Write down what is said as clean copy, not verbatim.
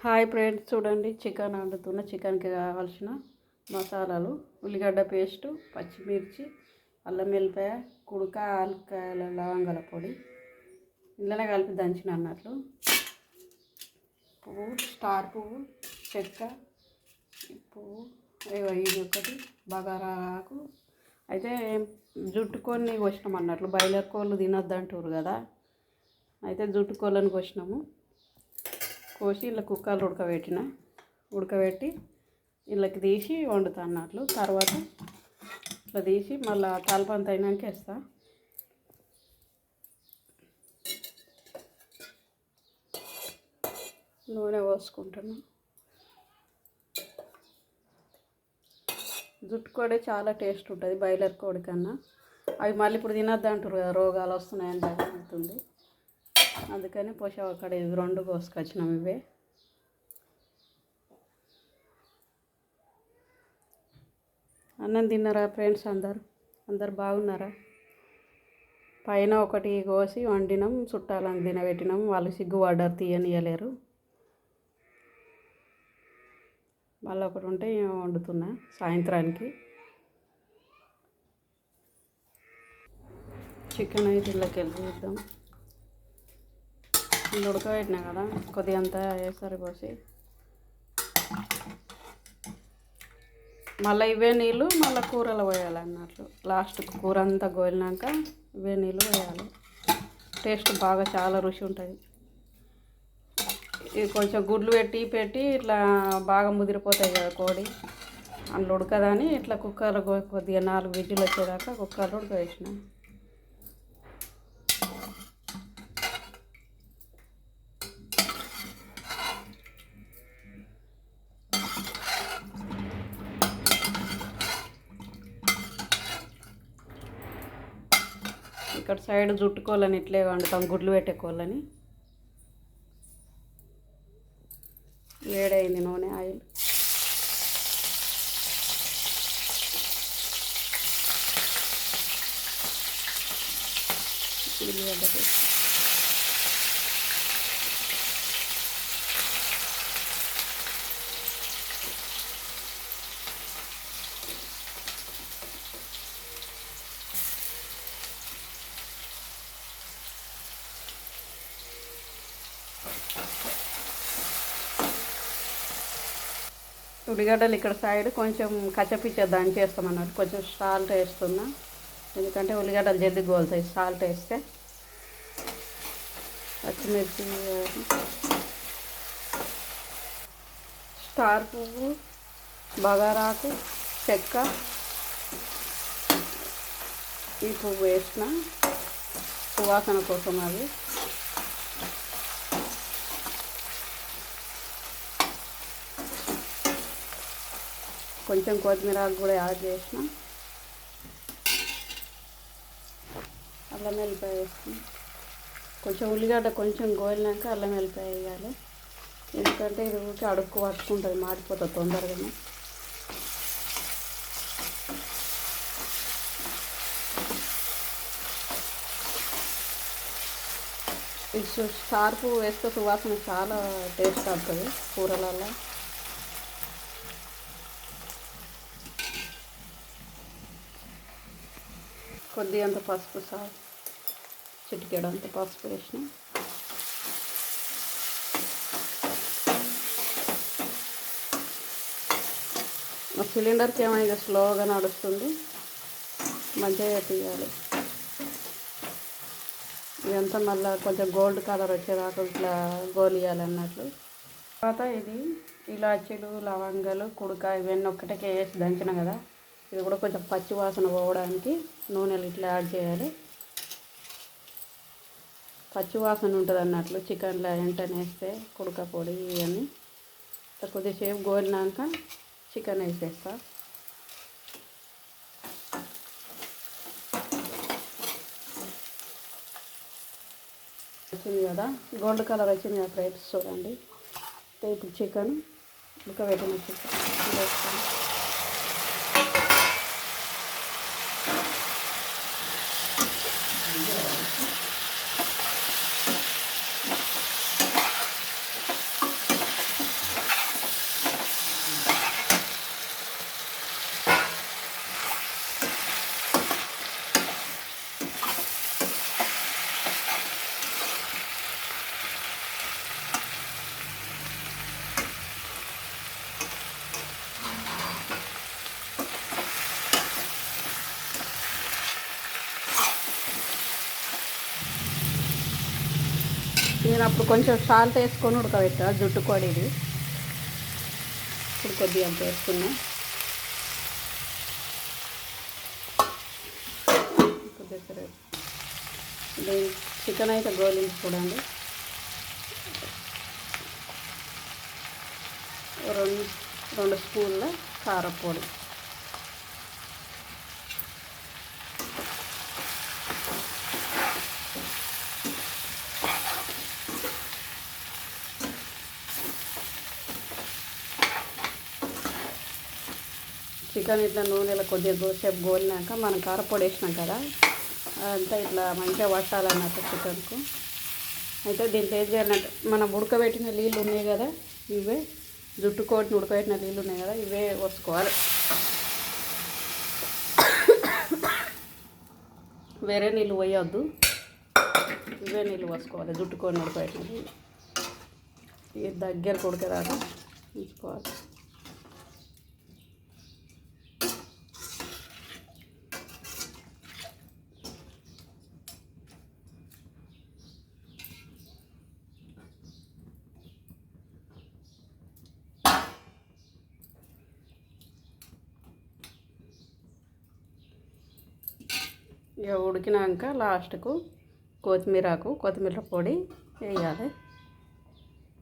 Hi friends, చూడండి chicken వండుతున్న. చికెన్కి కావాల్సిన మసాలాలు: ఉల్లిగడ్డ పేస్టు, పచ్చిమిర్చి, అల్లం వెల్లిపాయ, కుడక, ఆలుకాయల లవంగాల పొడి, ఇంట్లోనే కలిపి దంచిన అన్నట్లు, పువ్వు, స్టార్ పువ్వు, చెక్క, పువ్వు, ఇది ఒకటి బగారా ఆకు. అయితే జుట్టుకొని కోసినాం అన్నట్లు. బాయిలర్ కోళ్ళు తినొద్దంటారు కదా, అయితే జుట్టుకోళ్ళని కోసినాము. కోసి ఇలా కుక్కర్లు ఉడకబెట్టి ఇళ్ళకి తీసి వండుతా అన్నట్లు. తర్వాత ఇట్లా తీసి మళ్ళీ తాలిపంత అయినాక వేస్తా. నూనె పోసుకుంటాను. జుట్టు కోడి చాలా టేస్ట్ ఉంటుంది బాయిలర్ కోడి కన్నా. అవి మళ్ళీ ఇప్పుడు తినొద్దు అంటారు కదా, రోగాలు వస్తున్నాయని భయపడుతుంది. అందుకని పోషా అక్కడ ఇవి రెండు కోసుకొచ్చినాం. ఇవే అన్నం తిన్నారా ఫ్రెండ్స్? అందరు బాగున్నారా? పైన ఒకటి కోసి వండినాం, చుట్టాలని తినబెట్టినాం. వాళ్ళు సిగ్గుపడ్డారు, తీయనియలేరు. మళ్ళీ ఒకటి ఉంటే వండుతున్నా సాయంత్రానికి. చికెన్ అయితే ఇళ్ళకి వెళ్ళి చూద్దాం. ఉడకబెట్టినా కదా, కొద్దిగా అంతా వేసారి పోసి మళ్ళీ ఇవే నీళ్ళు మళ్ళీ కూరలో పోయాలి అన్నట్లు. లాస్ట్కి కూర అంతా గోలినాక ఇవే నీళ్ళు వేయాలి. టేస్ట్ బాగా చాలా రుచి ఉంటుంది. ఇది కొంచెం గుడ్లు పెట్టి ఇట్లా బాగా ముదిరిపోతాయి కదా కోడి, అందులో ఉడకదని ఇట్లా కుక్కర్లో కొద్దిగా 4 విజిల్ వచ్చేదాకా కుక్కర్లో ఉడకవేసిన. ఇక్కడ సైడ్ జుట్టుకోళ్ళని ఇట్లే వండుతాం, గుడ్లు పెట్టే కోళ్ళని. వేడైంది నూనె, ఆయిల్. ఉల్లిగడ్డ పేస్ట్, ఉల్లిగడ్డలు ఇక్కడ సైడ్ కొంచెం కచ్చపిచ్చ దంచేస్తాం అన్నట్టు. కొంచెం సాల్ట్ వేస్తున్నా, ఎందుకంటే ఉల్లిగడ్డలు జల్దీ గోలుతాయి సాల్ట్ వేస్తే. పచ్చిమిర్చి, స్టార్ పువ్వు, బగారాకు, చెక్క, ఈ పువ్వు వేసిన సువాసన కోసం. అవి కొంచెం కొత్తిమీర కూడా యాడ్ చేసిన. అల్లం వెల్లిపాయ వేసుకుని కొంచెం ఉల్లిగడ్డ కొంచెం గోలినాక అల్లం వెల్లిపాయ వేయాలి. ఎందుకంటే ఇది ఊరికి అడుక్కు పట్టుకుంటుంది, మాడిపోతుంది తొందరగానే. ఇది స్టార్ పువ్వు వేస్తే సువాసన చాలా టేస్ట్ వస్తుంది కూరలలో. కొద్దిగా అంత పసుపు, చిటికెడు అంత పసుపు వేసిన. మా సిలిండర్కి ఏమైనా స్లోగా నడుస్తుంది, మంచిగా తీయాలి. ఇదంతా మళ్ళీ కొంచెం గోల్డ్ కలర్ వచ్చేదాకా ఇట్లా గోలియాలి అన్నట్లు. తర్వాత ఇది ఇలాచీలు, లవంగాలు, కుడక ఇవన్నీ ఒక్కటికే వేసి దంచిన కదా, ఇది కూడా కొంచెం పచ్చి వాసన పోవడానికి నూనెలు ఇట్లా యాడ్ చేయాలి. పచ్చి వాసన ఉంటుంది అన్నట్లు చికెన్లో వెంటనే వేస్తే. కుడక పొడి ఇవన్నీ కొద్దిసేపు గోలినాక చికెన్ వేసేస్తా. వచ్చింది కదా, గోల్డ్ కలర్ వచ్చింది కదా ఫ్రైడ్స్, చూడండి. ఇప్పుడు చికెన్ ఉడకబెట్టిన చికెన్ వేస్తాను. నేను అప్పుడు కొంచెం సాల్ట్ వేసుకొని ఉడకబెట్టా జుట్టు కోడి ఇది. ఇప్పుడు కొద్దిగా అంత వేసుకున్నా. కొద్దిగా ఇది చికెన్ అయితే గోలించి చూడండి. రెండు స్పూన్ల కారపొడి, చికెన్ ఇట్లా నూనెలో కొద్దిగా సేపు గోలినాక మనం కారపొడి వేసినాం కదా, అదంతా ఇట్లా మంచిగా పట్టాలన్నట్టు చికెన్కు. అయితే దీంట్లో ఏం చేయాలంటే మనం ఉడకబెట్టిన నీళ్ళు ఉన్నాయి కదా, ఇవే జుట్టు కోటిని ఉడకబెట్టిన నీళ్ళు ఉన్నాయి కదా, ఇవే పోసుకోవాలి. వేరే నీళ్ళు పోయొద్దు, ఇవే నీళ్ళు పోసుకోవాలి. జుట్టు కోడిని ఉడకబెట్టిన నీళ్ళు ఇది దగ్గరకు ఉడికేదాకా ఉంచుకోవాలి. ఇక ఉడికినాక లాస్ట్కు కొత్తిమీర పొడి వేయాలి.